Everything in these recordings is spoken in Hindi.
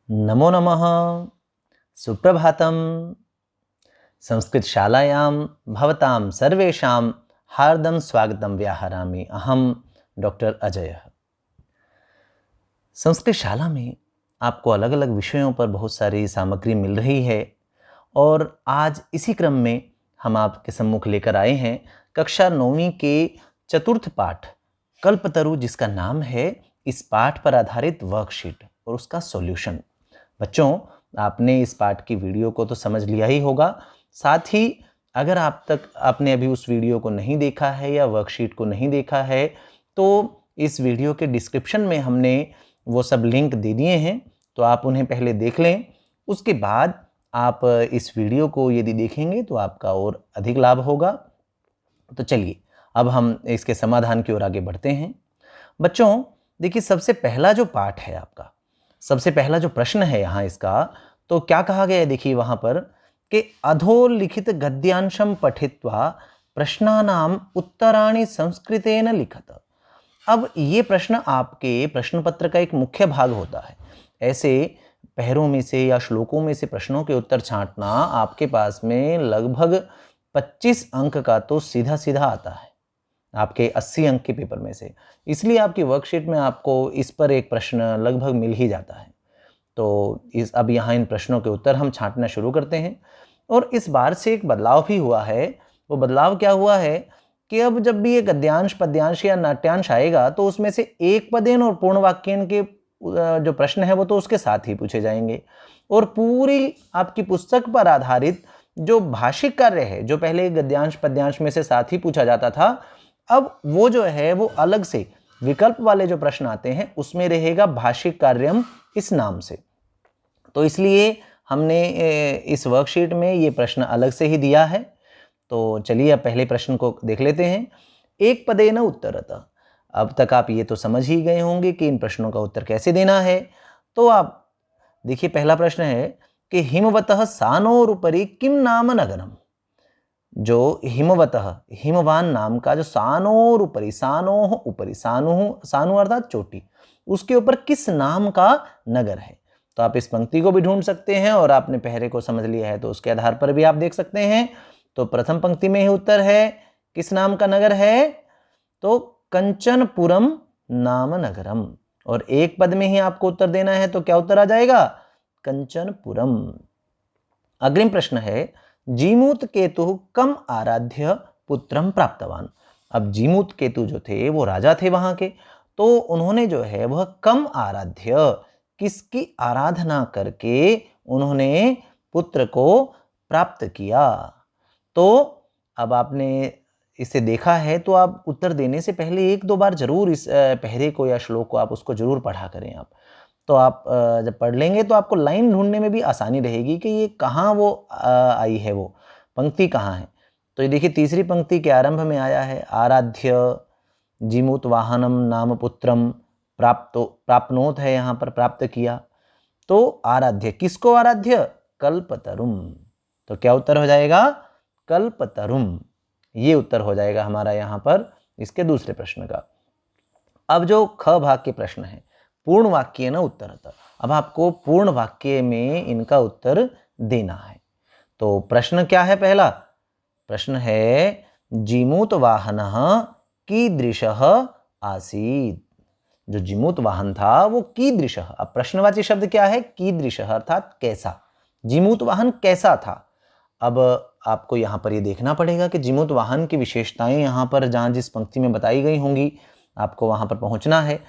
नमो नमः। सुप्रभातं। संस्कृतशालायां भवतां सर्वेषां हार्दं स्वागतं व्याहरामि। अहं डॉक्टर अजयः। संस्कृत शाला में आपको अलग अलग विषयों पर बहुत सारी सामग्री मिल रही है और आज इसी क्रम में हम आपके सम्मुख लेकर आए हैं कक्षा 9वीं के चतुर्थ पाठ कल्पतरु, जिसका नाम है इस पाठ पर आधारित वर्कशीट और उसका सॉल्यूशन। बच्चों, आपने इस पाठ की वीडियो को तो समझ लिया ही होगा, साथ ही अगर आपने अभी उस वीडियो को नहीं देखा है या वर्कशीट को नहीं देखा है तो इस वीडियो के डिस्क्रिप्शन में हमने वो सब लिंक दे दिए हैं, तो आप उन्हें पहले देख लें। उसके बाद आप इस वीडियो को यदि देखेंगे तो आपका और अधिक लाभ होगा। तो चलिए अब हम इसके समाधान की ओर आगे बढ़ते हैं। बच्चों देखिए, सबसे पहला जो पाठ है आपका, सबसे पहला जो प्रश्न है यहाँ इसका, तो क्या कहा गया है देखिए वहाँ पर कि अधोलिखित गद्यांशम पठित्वा प्रश्नानाम उत्तराणि संस्कृतेन लिखत। अब ये प्रश्न आपके प्रश्न पत्र का एक मुख्य भाग होता है। ऐसे पहरों में से या श्लोकों में से प्रश्नों के उत्तर छांटना आपके पास में लगभग 25 अंक का तो सीधा सीधा आता है आपके 80 अंक के पेपर में से। इसलिए आपकी वर्कशीट में आपको इस पर एक प्रश्न लगभग मिल ही जाता है। तो अब यहाँ इन प्रश्नों के उत्तर हम छांटना शुरू करते हैं। और इस बार से एक बदलाव भी हुआ है। वो बदलाव क्या हुआ है कि अब जब भी ये गद्यांश, पद्यांश या नाट्यांश आएगा तो उसमें से एक पदेन और पूर्ण वाक्यन के जो प्रश्न है वो तो उसके साथ ही पूछे जाएंगे। और पूरी आपकी पुस्तक पर आधारित जो भाषिक कार्य है, जो पहले गद्यांश पद्यांश में से साथ ही पूछा जाता था, अब वो जो है वो अलग से विकल्प वाले जो प्रश्न आते हैं उसमें रहेगा भाषिक कार्यम इस नाम से। तो इसलिए हमने इस वर्कशीट में ये प्रश्न अलग से ही दिया है। तो चलिए अब पहले प्रश्न को देख लेते हैं। एक पदेन उत्तरतः। अब तक आप ये तो समझ ही गए होंगे कि इन प्रश्नों का उत्तर कैसे देना है। तो आप देखिए, पहला प्रश्न है कि हिमवतः सानोरुपरि किम नाम नगरम। जो हिमवतः, हिमवान नाम का जो सानोर ऊपरी, सानोह ऊपरी, सानु अर्थात चोटी, उसके ऊपर किस नाम का नगर है। तो आप इस पंक्ति को भी ढूंढ सकते हैं और आपने पहरे को समझ लिया है तो उसके आधार पर भी आप देख सकते हैं। तो प्रथम पंक्ति में ही उत्तर है, किस नाम का नगर है, तो कंचनपुरम नाम नगरम। और एक पद में ही आपको उत्तर देना है तो क्या उत्तर आ जाएगा, कंचनपुरम। अग्रिम प्रश्न है, जीमूत केतु कम आराध्य पुत्रम प्राप्तवान। अब जीमूत केतु जो थे वो राजा थे वहां के, तो उन्होंने जो है वह कम आराध्य, किसकी आराधना करके उन्होंने पुत्र को प्राप्त किया। तो अब आपने इसे देखा है तो आप उत्तर देने से पहले एक दो बार जरूर इस पहरे को या श्लोक को आप उसको जरूर पढ़ा करें आप। तो आप जब पढ़ लेंगे तो आपको लाइन ढूंढने में भी आसानी रहेगी कि ये कहाँ वो आई है, वो पंक्ति कहाँ है। तो ये देखिए, तीसरी पंक्ति के आरंभ में आया है, आराध्य जीमूत वाहनम नाम पुत्रम प्राप्नोत है, यहाँ पर प्राप्त किया। तो आराध्य, किसको आराध्य, कल्पतरुम। तो क्या उत्तर हो जाएगा, कल्पतरुम। ये उत्तर हो जाएगा हमारा यहाँ पर इसके दूसरे प्रश्न का। अब जो ख भाग के प्रश्न है, पूर्ण वाक्य न उत्तरतः। अब आपको पूर्ण वाक्य में इनका उत्तर देना है। तो प्रश्न क्या है, पहला प्रश्न है, जीमूत वाहनः कीदृशः आसीत्। जो जीमूत वाहन था वो कीदृशः। अब प्रश्नवाची शब्द क्या है, कीदृशः अर्थात कैसा, जीमूत वाहन कैसा था। अब आपको यहाँ पर ये देखना पड़ेगा कि जीमूत वाहन की विशेषताएं यहाँ पर जहाँ जिस पंक्ति में बताई गई होंगी आपको वहाँ पर पहुँचना है।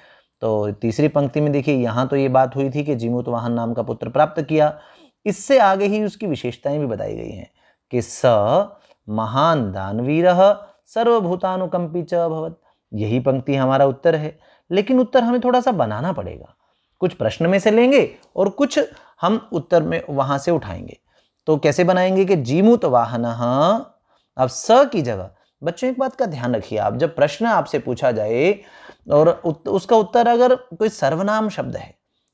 तो तीसरी पंक्ति में देखिए, यहाँ तो ये बात हुई थी कि जीमूत वाहन नाम का पुत्र प्राप्त किया। इससे आगे ही उसकी विशेषताएं भी बताई गई हैं कि स महान दानवीरः सर्वभूतानुकंपी च अभवत्। यही पंक्ति हमारा उत्तर है। लेकिन उत्तर हमें थोड़ा सा बनाना पड़ेगा, कुछ प्रश्न में से लेंगे और कुछ हम उत्तर में वहां से उठाएंगे। तो कैसे बनाएंगे कि जीमूत वाहनः, अब स की जगह, बच्चों एक बात का ध्यान रखिए, आप जब प्रश्न आपसे पूछा जाए और उसका उत्तर अगर कोई सर्वनाम शब्द है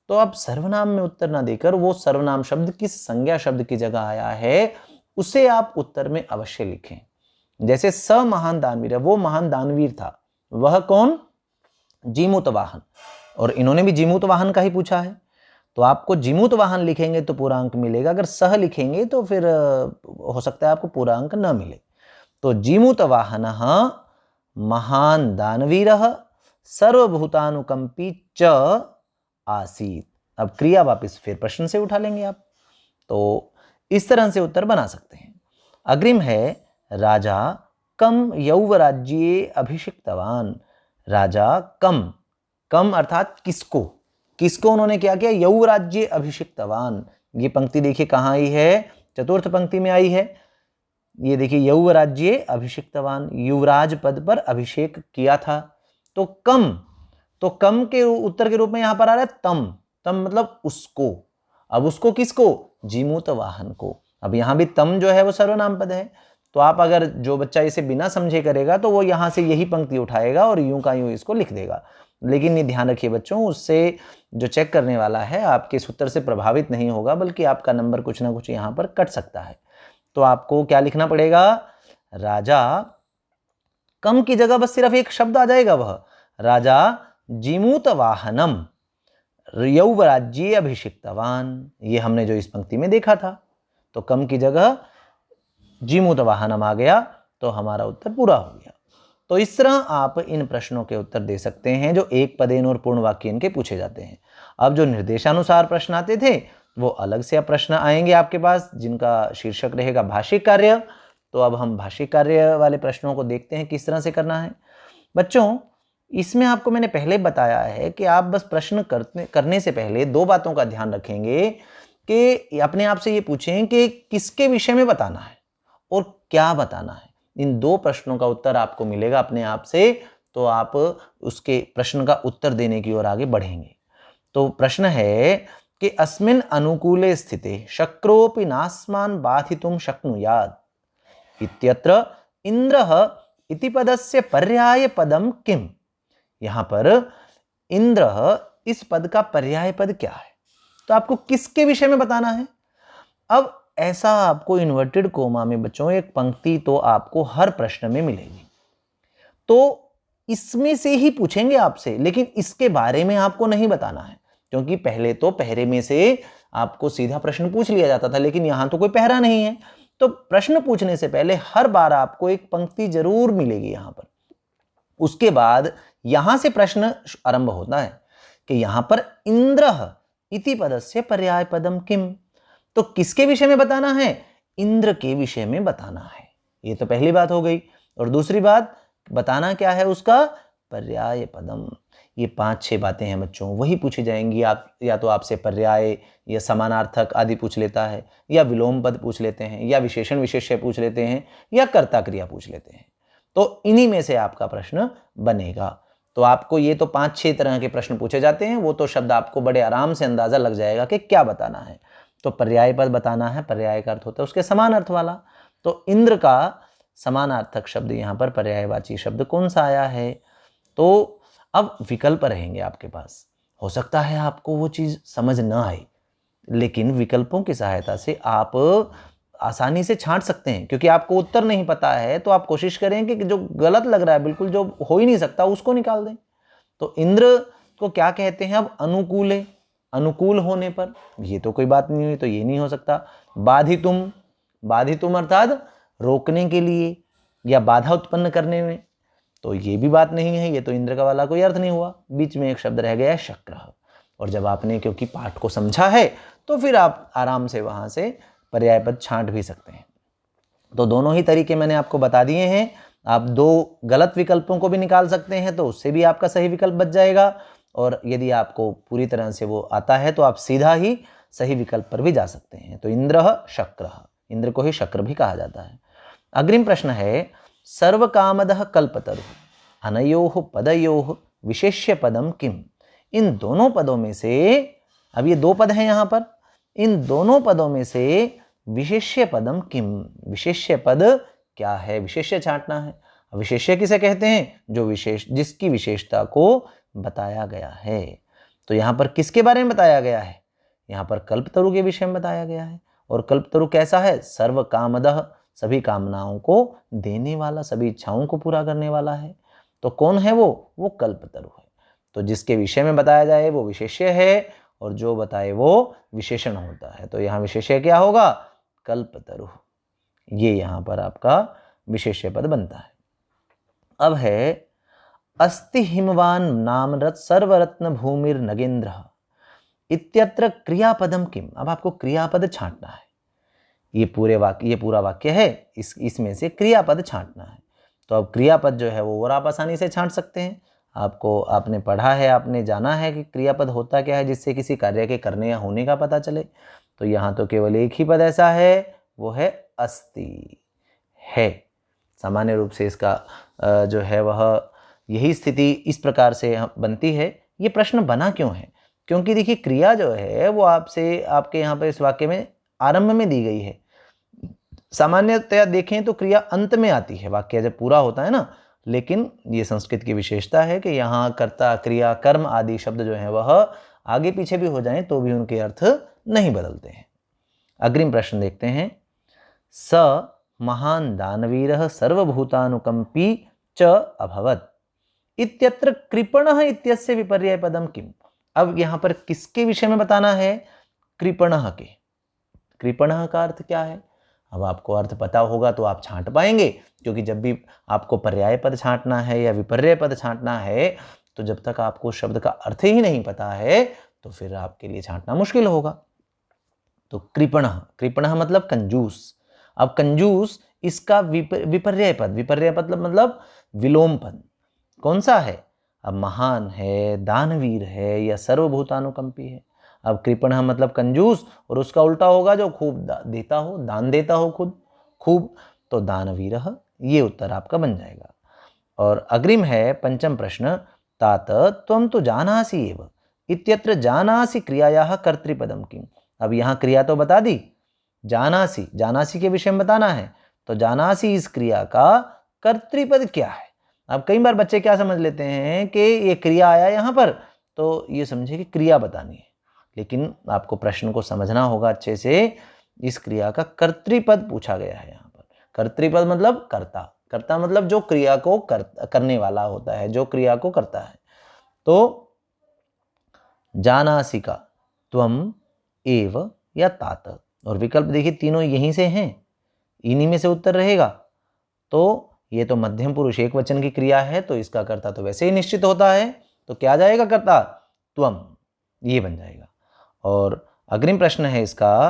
तो आप सर्वनाम में उत्तर ना देकर वो सर्वनाम शब्द किस संज्ञा शब्द की जगह आया है उसे आप उत्तर में अवश्य लिखें। जैसे स महान दानवीर, वो महान दानवीर था, वह कौन, जीमूत वाहन, और इन्होंने भी जीमूत वाहन का ही पूछा है। तो आपको जीमूत वाहन लिखेंगे तो पूरा अंक मिलेगा, अगर सह लिखेंगे तो फिर हो सकता है आपको पूरा अंक न मिले। तो जीमूत वाहन महान दानवीरः सर्वभूतानुकंपी च आसीत। अब क्रिया वापिस फिर प्रश्न से उठा लेंगे आप, तो इस तरह से उत्तर बना सकते हैं। अग्रिम है राजा कम यौवराज्ये अभिषिक्तवान। राजा कम अर्थात किसको, किसको उन्होंने क्या किया, यौवराज्ये अभिषिक्तवान। ये पंक्ति देखिए कहाँ आई है, चतुर्थ पंक्ति में आई है। ये देखिए यौवराज्ये अभिषिक्तवान, युवराज पद पर अभिषेक किया था। तो कम के उत्तर के रूप में यहां पर आ रहा है तम मतलब उसको। अब उसको किसको, जीमूत वाहन को। अब यहां भी तम जो है वो सर्वनाम पद है, तो आप अगर जो बच्चा इसे बिना समझे करेगा तो वो यहां से यही पंक्ति उठाएगा और यूं का यूं इसको लिख देगा। लेकिन ये ध्यान रखिए बच्चों, उससे जो चेक करने वाला है आपके इस उत्तर से प्रभावित नहीं होगा, बल्कि आपका नंबर कुछ ना कुछ यहाँ पर कट सकता है। तो आपको क्या लिखना पड़ेगा, राजा कम की जगह बस सिर्फ एक शब्द आ जाएगा, वह राजा जीमूत वाहनम यौवराज्ये अभिषिक्तवान। ये हमने जो इस पंक्ति में देखा था। तो कम की जगह जीमूत वाहनम आ गया, तो हमारा उत्तर पूरा हो गया। तो इस तरह आप इन प्रश्नों के उत्तर दे सकते हैं जो एक पदेन और पूर्ण वाक्यन के पूछे जाते हैं। अब जो निर्देशानुसार प्रश्न आते थे वो अलग से अब प्रश्न आएंगे आपके पास, जिनका शीर्षक रहेगा भाषिक कार्य। तो अब हम भाषिक कार्य वाले प्रश्नों को देखते हैं किस तरह से करना है। बच्चों, इसमें आपको मैंने पहले बताया है कि आप बस प्रश्न करने से पहले दो बातों का ध्यान रखेंगे कि अपने आप से ये पूछें कि किसके विषय में बताना है और क्या बताना है। इन दो प्रश्नों का उत्तर आपको मिलेगा अपने आप से, तो आप उसके प्रश्न का उत्तर देने की ओर आगे बढ़ेंगे। तो प्रश्न है कि अस्मिन् अनुकूले स्थिते शक्रोपि नास्मान् बाधितुं शक्नुयात् इत्यत्र इंद्रः इति पदस्य पर्याय पदम किम। यहां पर इंद्रः इस पद का पर्याय पद क्या है, तो आपको किसके विषय में बताना है। अब ऐसा आपको इन्वर्टेड कोमा में बच्चों एक पंक्ति तो आपको हर प्रश्न में मिलेगी, तो इसमें से ही पूछेंगे आपसे, लेकिन इसके बारे में आपको नहीं बताना है, क्योंकि पहले तो पहरे में से आपको सीधा प्रश्न पूछ लिया जाता था, लेकिन यहां तो कोई पहरा नहीं है। तो प्रश्न पूछने से पहले हर बार आपको एक पंक्ति जरूर मिलेगी यहां पर। उसके बाद यहां से प्रश्न आरंभ होता है कि यहां पर इंद्रः इति पदस्य पर्याय पदम किम। तो किसके विषय में बताना है, इंद्र के विषय में बताना है। ये तो पहली बात हो गई। और दूसरी बात, बताना क्या है, उसका पर्याय पदम। ये 5-6 बातें हैं बच्चों, वही पूछी जाएंगी। आप या तो आपसे पर्याय या समानार्थक आदि पूछ लेता है, या विलोम पद पूछ लेते हैं, या विशेषण विशेष्य पूछ लेते हैं, या कर्ता क्रिया पूछ लेते हैं। तो इन्हीं में से आपका प्रश्न बनेगा। तो आपको ये तो 5-6 तरह के प्रश्न पूछे जाते हैं, वो तो शब्द आपको बड़े आराम से अंदाजा लग जाएगा कि क्या बताना है। तो पर्याय पद बताना है, पर्याय का अर्थ होता है उसके समान अर्थ वाला। तो इंद्र का समानार्थक शब्द यहाँ पर पर्यायवाची शब्द कौन सा आया है। तो अब विकल्प रहेंगे आपके पास, हो सकता है आपको वो चीज समझ न आए, लेकिन विकल्पों की सहायता से आप आसानी से छांट सकते हैं। क्योंकि आपको उत्तर नहीं पता है तो आप कोशिश करें कि जो गलत लग रहा है, बिल्कुल जो हो ही नहीं सकता, उसको निकाल दें। तो इंद्र को क्या कहते हैं, अब अनुकूल है, अनुकूल होने पर, ये तो कोई बात नहीं हुई, तो ये नहीं हो सकता। बाधितुम अर्थात रोकने के लिए या बाधा उत्पन्न करने में, तो ये भी बात नहीं है, ये तो इंद्र का वाला कोई अर्थ नहीं हुआ। बीच में एक शब्द रह गया है शक्र। और जब आपने क्योंकि पाठ को समझा है तो फिर आप आराम से वहां से पर्याय पद छांट भी सकते हैं। तो दोनों ही तरीके मैंने आपको बता दिए हैं। आप दो गलत विकल्पों को भी निकाल सकते हैं, तो उससे भी आपका सही विकल्प बच जाएगा। और यदि आपको पूरी तरह से वो आता है तो आप सीधा ही सही विकल्प पर भी जा सकते हैं। तो इंद्रः शक्रः, इंद्र को ही शक्र भी कहा जाता है। अग्रिम प्रश्न है सर्वकामदः कल्पतरु अनयोः पदयोः विशेष्य पदम किम। इन दोनों पदों में से, अब ये दो पद हैं यहाँ पर, इन दोनों पदों में से विशेष्य पदम किम, विशेष्य पद क्या है, विशेष्य छांटना है। विशेष्य किसे कहते हैं, जो विशेष, जिसकी विशेषता को बताया गया है। तो यहाँ पर किसके बारे में बताया गया है, यहाँ पर कल्पतरु के विषय में बताया गया है। और कल्पतरु कैसा है, सर्व कामदः, सभी कामनाओं को देने वाला, सभी इच्छाओं को पूरा करने वाला है। तो कौन है वो कल्पतरु है। तो जिसके विषय में बताया जाए वो विशेष्य है, और जो बताए वो विशेषण होता है। तो यहाँ विशेष्य क्या होगा? कल्पतरु। ये यहाँ पर आपका विशेष्य पद बनता है। अब है अस्ति हिमवान नामरत सर्वरत्न भूमिर नगेंद्र इत्यत्र क्रियापदम किम। अब आपको क्रियापद छांटना है। ये पूरा वाक्य है, इसमें से क्रियापद छांटना है। तो अब क्रियापद जो है वो और आप आसानी से छांट सकते हैं। आपने पढ़ा है, आपने जाना है कि क्रियापद होता क्या है, जिससे किसी कार्य के करने या होने का पता चले। तो यहाँ तो केवल एक ही पद ऐसा है, वो है अस्ति है। सामान्य रूप से इसका जो है वह यही स्थिति इस प्रकार से बनती है। ये प्रश्न बना क्यों है? क्योंकि देखिए क्रिया जो है वो आपके यहाँ पर इस वाक्य में आरंभ में दी गई है। सामान्यतया देखें तो क्रिया अंत में आती है, वाक्य जब पूरा होता है ना। लेकिन ये संस्कृत की विशेषता है कि यहाँ कर्ता, क्रिया, कर्म आदि शब्द जो हैं वह आगे पीछे भी हो जाएं तो भी उनके अर्थ नहीं बदलते हैं। अग्रिम प्रश्न देखते हैं। स महान दानवीरः सर्वभूतानुकंपी च अभवत् इत्यत्र कृपणः इत्यस्य विपर्यय पदम किम। अब यहाँ पर किसके विषय में बताना है? कृपणः के। कृपणः का अर्थ क्या है? अब आपको अर्थ पता होगा तो आप छांट पाएंगे, क्योंकि जब भी आपको पर्याय पद छांटना है या विपर्यय पद छांटना है तो जब तक आपको शब्द का अर्थ ही नहीं पता है तो फिर आपके लिए छांटना मुश्किल होगा। तो कृपणः, कृपणः मतलब कंजूस। अब कंजूस इसका विपर्यय पद मतलब विलोम पद कौन सा है? अब महान है, दानवीर है या सर्वभूतानुकंपी है। अब कृपणः मतलब कंजूस, और उसका उल्टा होगा जो खूब देता हो, दान देता हो खूब, तो दानवीरः। ये उत्तर आपका बन जाएगा। और अग्रिम है पंचम प्रश्न। तात त्वं तु जानासि एव इत्यत्र जानासि क्रियायाः कर्तृपदम किम। अब यहाँ क्रिया तो बता दी, जानासि के विषय में बताना है। तो जानासि इस क्रिया का कर्तृपद क्या है? अब कई बार बच्चे क्या समझ लेते हैं कि ये क्रिया आया यहाँ पर तो ये समझे कि क्रिया बतानी है, लेकिन आपको प्रश्न को समझना होगा अच्छे से। इस क्रिया का कर्तृपद पूछा गया है यहाँ पर। कर्तृपद मतलब कर्ता मतलब जो क्रिया को करने वाला होता है, जो क्रिया को करता है। तो जानासि का त्वम, एव या तात, और विकल्प देखिए तीनों यहीं से हैं, इन्हीं में से उत्तर रहेगा। तो ये तो मध्यम पुरुष एक वचन की क्रिया है, तो इसका कर्ता तो वैसे ही निश्चित होता है। तो क्या जाएगा कर्ता? त्वम, ये बन जाएगा। और अग्रिम प्रश्न है इसका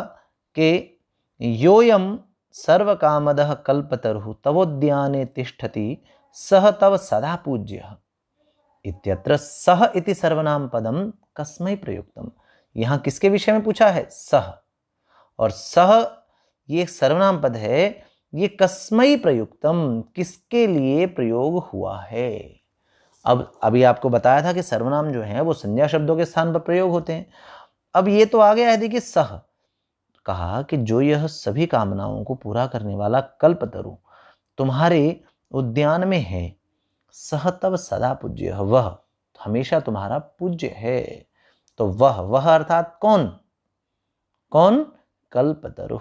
कि योयम सर्वकामदः कल्पतरुः तवोद्याने तिष्ठति सह तव सदा पूज्यः इत्यत्र सह इति सर्वनाम पदम कस्मै प्रयुक्तम। यहाँ किसके विषय में पूछा है? सह। और सह ये सर्वनाम पद है, ये कस्मै प्रयुक्तम, किसके लिए प्रयोग हुआ है। अब अभी आपको बताया था कि सर्वनाम जो है वो संज्ञा शब्दों के स्थान पर प्रयोग होते हैं। अब ये तो आ गया है, देखिए सह, कहा कि जो यह सभी कामनाओं को पूरा करने वाला कल्पतरु तुम्हारे उद्यान में है, सह तव सदा पूज्य, वह हमेशा तुम्हारा पूज्य है। तो वह अर्थात कौन? कल्पतरु।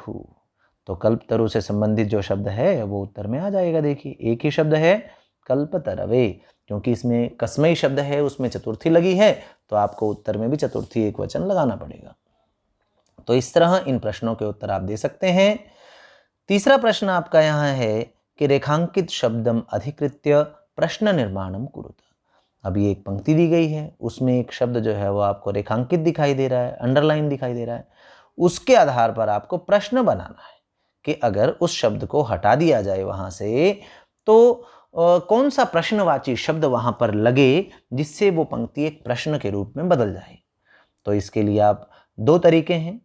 तो कल्पतरु से संबंधित जो शब्द है वो उत्तर में आ जाएगा। देखिए एक ही शब्द है, कल्पतरवे, क्योंकि इसमें कस्मै शब्द है, उसमें चतुर्थी लगी है, तो आपको उत्तर में भी चतुर्थी एक वचन लगाना पड़ेगा। तो इस तरह इन प्रश्नों के उत्तर आप दे सकते हैं। तीसरा प्रश्न आपका यहाँ है कि रेखांकित शब्दम अधिकृत्य प्रश्न निर्माणम कुरुत। अभी एक पंक्ति दी गई है, उसमें एक शब्द जो है वो आपको रेखांकित दिखाई दे रहा है, अंडरलाइन दिखाई दे रहा है। उसके आधार पर आपको प्रश्न बनाना है कि अगर उस शब्द को हटा दिया जाए वहां से तो कौन सा प्रश्नवाची शब्द वहां पर लगे जिससे वो पंक्ति एक प्रश्न के रूप में बदल जाए। तो इसके लिए आप दो तरीके हैं।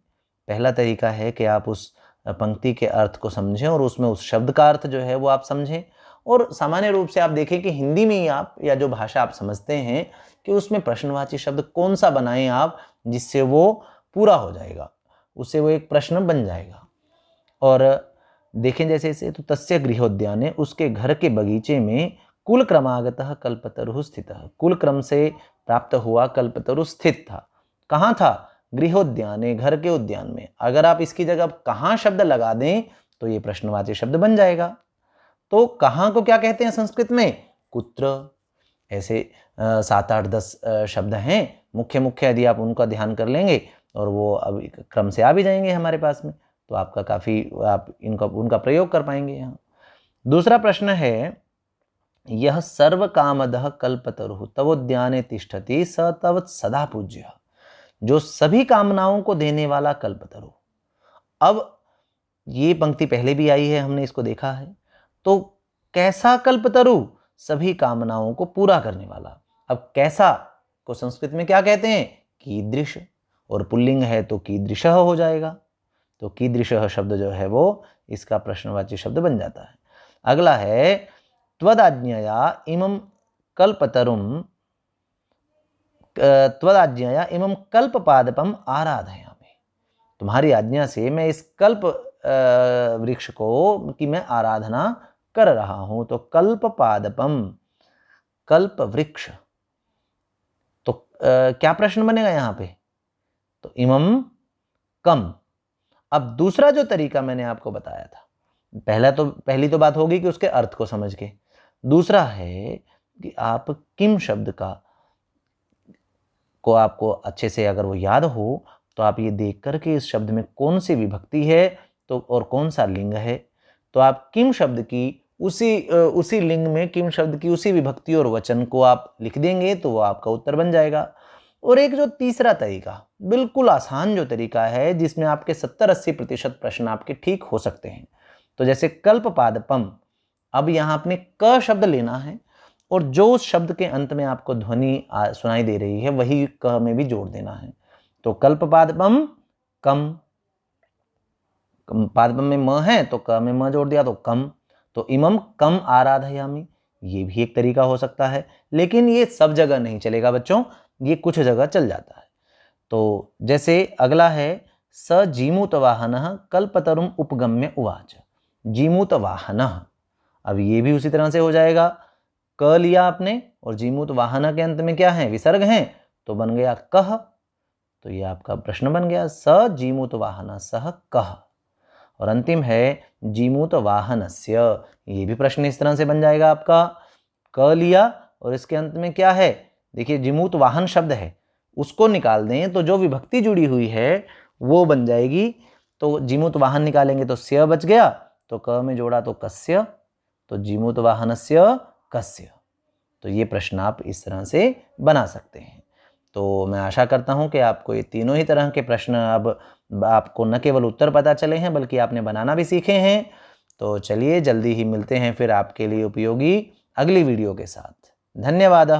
पहला तरीका है कि आप उस पंक्ति के अर्थ को समझें और उसमें उस शब्द का अर्थ जो है वो आप समझें। और सामान्य रूप से आप देखें कि हिंदी में ही आप, या जो भाषा आप समझते हैं, कि उसमें प्रश्नवाची शब्द कौन सा बनाएं आप जिससे वो पूरा हो जाएगा, उससे वो एक प्रश्न बन जाएगा। और देखें जैसे इसे, तो तस्य गृहोद्याने, उसके घर के बगीचे में कुल क्रमागतः कल्पतरु स्थितः, कुल क्रम से प्राप्त हुआ कल्पतरु स्थित था। कहाँ था? गृहोद्याने, घर के उद्यान में। अगर आप इसकी जगह कहाँ शब्द लगा दें तो ये प्रश्नवाची शब्द बन जाएगा। तो कहाँ को क्या कहते हैं संस्कृत में? कुत्र। ऐसे 7, 8, 10 शब्द हैं मुख्य मुख्य, यदि आप उनका ध्यान कर लेंगे और वो अब क्रम से आ भी जाएंगे हमारे पास में, तो आपका काफ़ी आप उनका प्रयोग कर पाएंगे यहाँ। दूसरा प्रश्न है, यह सर्व कामदः कल्पतरुः तवोद्याने तिष्ठति स तव सदा पूज्यः। जो सभी कामनाओं को देने वाला कल्पतरु। अब ये पंक्ति पहले भी आई है, हमने इसको देखा है। तो कैसा कल्पतरु? सभी कामनाओं को पूरा करने वाला। अब कैसा को संस्कृत में क्या कहते हैं? कीदृश, और पुल्लिंग है तो कीदृशः हो जाएगा। तो कीदृशः शब्द जो है वो इसका प्रश्नवाची शब्द बन जाता है। अगला है, त्वदाज्ञया इमं कल्पतरुं त्वदाज्ञया इमं कल्पपादपम आराधयामि। तुम्हारी आज्ञा से मैं इस कल्प वृक्ष को की मैं आराधना कर रहा हूं। तो कल्पपादपम, कल्प वृक्ष, तो क्या प्रश्न बनेगा यहां पे? तो इमं कम। अब दूसरा जो तरीका मैंने आपको बताया था, पहली तो बात होगी कि उसके अर्थ को समझ के, दूसरा है कि आप किम शब्द को आपको अच्छे से अगर वो याद हो तो आप ये देख कर के इस शब्द में कौन सी विभक्ति है तो और कौन सा लिंग है, तो आप किम शब्द की उसी लिंग में किम शब्द की उसी विभक्ति और वचन को आप लिख देंगे तो वो आपका उत्तर बन जाएगा। और एक जो तीसरा तरीका, बिल्कुल आसान जो तरीका है, जिसमें आपके 70-80% प्रश्न आपके ठीक हो सकते हैं। तो जैसे कल्पपादपम, अब यहाँ आपने क शब्द लेना है और जो उस शब्द के अंत में आपको ध्वनि सुनाई दे रही है वही क में भी जोड़ देना है। तो कल्पपादपम कम, पादपम में म है तो क में म जोड़ दिया तो कम। तो इमम कम आराधयामि, ये भी एक तरीका हो सकता है, लेकिन ये सब जगह नहीं चलेगा बच्चों, ये कुछ जगह चल जाता है। तो जैसे अगला है, स जीमूत वाहनः कल्पतरुम उपगम्य उवाच। जीमूत वाहनः, अब ये भी उसी तरह से हो जाएगा। क लिया आपने और जीमूत वाहन के अंत में क्या है? विसर्ग हैं, तो बन गया कह। तो ये आपका प्रश्न बन गया, स जीमूत वाहन सह कह। और अंतिम है जीमूत वाहनस्य, ये भी प्रश्न इस तरह से बन जाएगा आपका। क लिया और इसके अंत में क्या है? देखिए जीमूत वाहन शब्द है, उसको निकाल दें तो जो विभक्ति जुड़ी हुई है वो बन जाएगी। तो जीमूत वाहन निकालेंगे तो स्य बच गया, तो क में जोड़ा तो कस्य, तो जीमूत वाहनस्य कस्य। तो ये प्रश्न आप इस तरह से बना सकते हैं। तो मैं आशा करता हूं कि आपको ये तीनों ही तरह के प्रश्न अब आपको न केवल उत्तर पता चले हैं बल्कि आपने बनाना भी सीखे हैं। तो चलिए जल्दी ही मिलते हैं फिर आपके लिए उपयोगी अगली वीडियो के साथ। धन्यवाद।